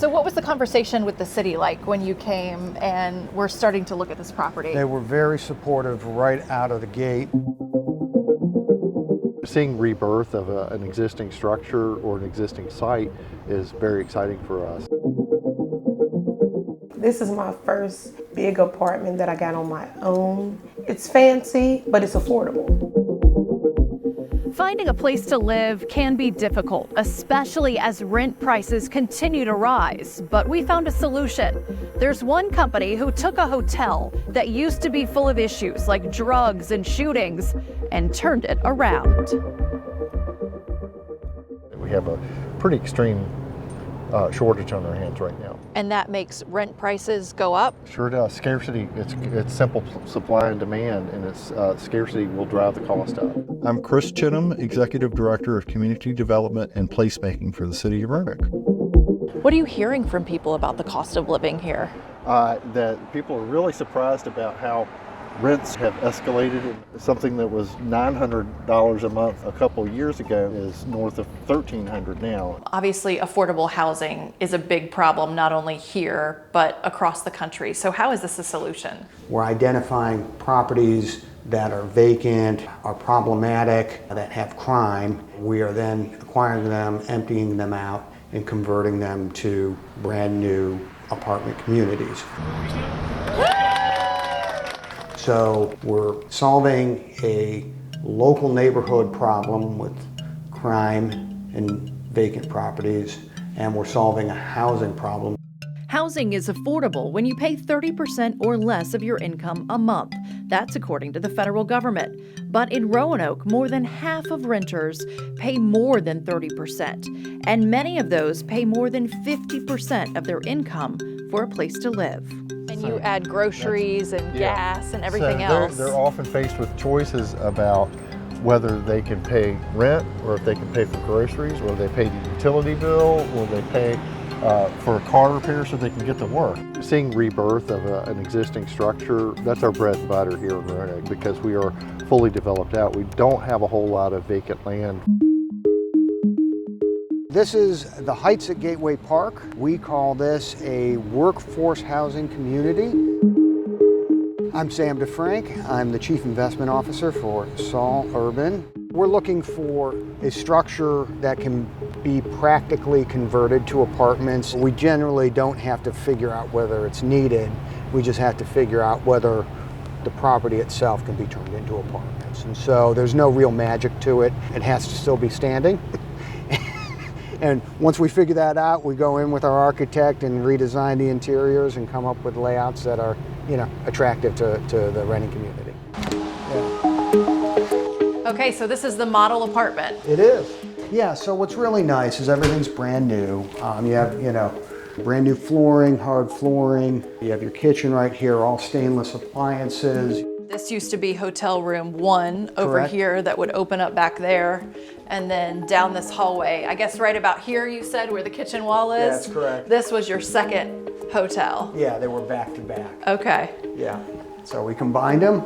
So what was the conversation with the city like when you came and were starting to look at this property? They were very supportive right out of the gate. Seeing rebirth of an existing structure or an existing site is very exciting for us. This is my first big apartment that I got on my own. It's fancy, but it's affordable. Finding a place to live can be difficult, especially as rent prices continue to rise. But we found a solution. There's one company who took a hotel that used to be full of issues like drugs and shootings and turned it around. We have a pretty extreme shortage on our hands right now. And that makes rent prices go up? Sure does. Scarcity, it's simple supply and demand, and it's scarcity will drive the cost up. I'm Chris Chittum, Executive Director of Community Development and Placemaking for the City of Roanoke. What are you hearing from people about the cost of living here? That people are really surprised about how rents have escalated. Something that was $900 a month a couple years ago is north of $1,300 now. Obviously, affordable housing is a big problem, not only here, but across the country. So how is this a solution? We're identifying properties that are vacant, are problematic, that have crime. We are then acquiring them, emptying them out, and converting them to brand new apartment communities. So we're solving a local neighborhood problem with crime and vacant properties, and we're solving a housing problem. Housing is affordable when you pay 30% or less of your income a month. That's according to the federal government. But in Roanoke, more than half of renters pay more than 30%, and many of those pay more than 50% of their income for a place to live. And you add groceries and gas and everything else. They're often faced with choices about whether they can pay rent, or if they can pay for groceries, or they pay the utility bill, or they pay for a car repair so they can get to work. Seeing rebirth of an existing structure, that's our bread and butter here in Roanoke, because we are fully developed out. We don't have a whole lot of vacant land. This is the Heights at Gateway Park. We call this a workforce housing community. I'm Sam DeFrank. I'm the Chief Investment Officer for Sol Urban. We're looking for a structure that can be practically converted to apartments. We generally don't have to figure out whether it's needed. We just have to figure out whether the property itself can be turned into apartments. And so there's no real magic to it. It has to still be standing. And once we figure that out, we go in with our architect and redesign the interiors and come up with layouts that are, attractive to the renting community. Yeah. Okay, so this is the model apartment. It is. Yeah, so what's really nice is everything's brand new. You have, brand new flooring, hard flooring. You have your kitchen right here, all stainless appliances. This used to be hotel room 1 over Correct. here that would open up back there, and then down this hallway. I guess right about here you said where the kitchen wall is? That's correct. This was your second hotel. Yeah, they were back to back. Okay. Yeah, so we combined them,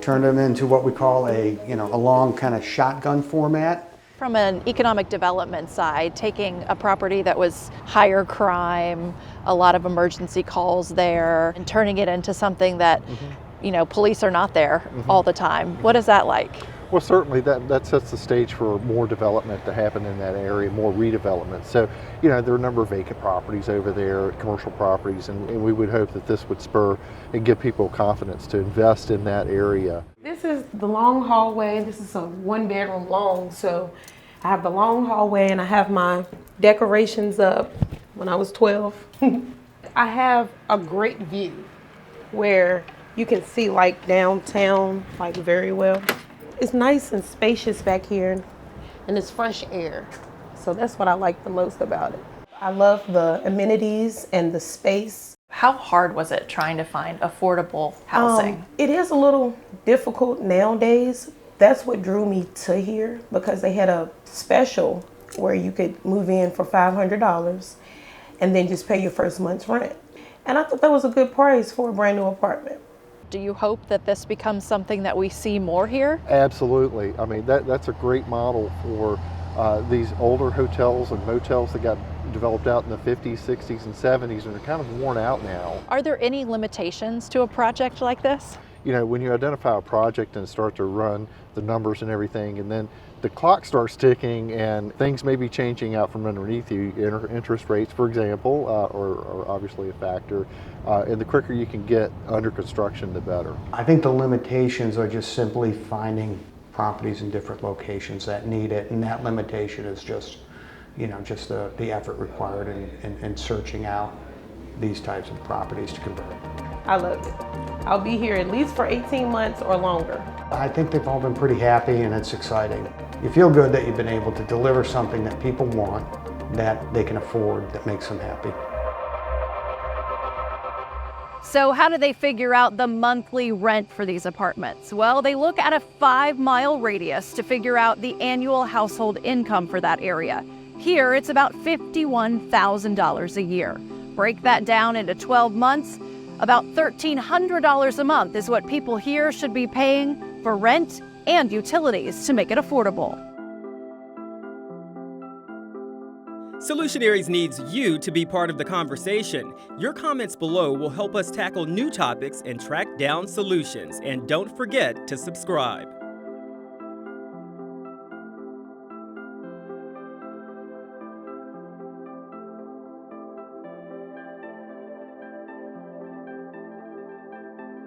turned them into what we call a long kind of shotgun format. From an economic development side, taking a property that was higher crime, a lot of emergency calls there, and turning it into something that police are not there all the time. What is that like? Well, certainly that sets the stage for more development to happen in that area, more redevelopment. So, there are a number of vacant properties over there, commercial properties, and we would hope that this would spur and give people confidence to invest in that area. This is the long hallway. This is a 1-bedroom long, so I have the long hallway and I have my decorations up when I was 12. I have a great view where you can see like downtown like very well. It's nice and spacious back here, and it's fresh air. So that's what I like the most about it. I love the amenities and the space. How hard was it trying to find affordable housing? It is a little difficult nowadays. That's what drew me to here, because they had a special where you could move in for $500 and then just pay your first month's rent. And I thought that was a good price for a brand new apartment. Do you hope that this becomes something that we see more here? Absolutely. I mean, that's a great model for these older hotels and motels that got developed out in the 50s, 60s, and 70s, and they're kind of worn out now. Are there any limitations to a project like this? You know, when you identify a project and start to run the numbers and everything, and then the clock starts ticking and things may be changing out from underneath you, interest rates, for example, are obviously a factor, and the quicker you can get under construction, the better. I think the limitations are just simply finding properties in different locations that need it, and that limitation is just, you know, just the effort required in searching out these types of properties to convert. I love it. I'll be here at least for 18 months or longer. I think they've all been pretty happy, and it's exciting. You feel good that you've been able to deliver something that people want, that they can afford, that makes them happy. So how do they figure out the monthly rent for these apartments? Well, they look at a 5-mile radius to figure out the annual household income for that area. Here, it's about $51,000 a year. Break that down into 12 months, about $1,300 a month is what people here should be paying for rent and utilities to make it affordable. Solutionaries needs you to be part of the conversation. Your comments below will help us tackle new topics and track down solutions. And don't forget to subscribe.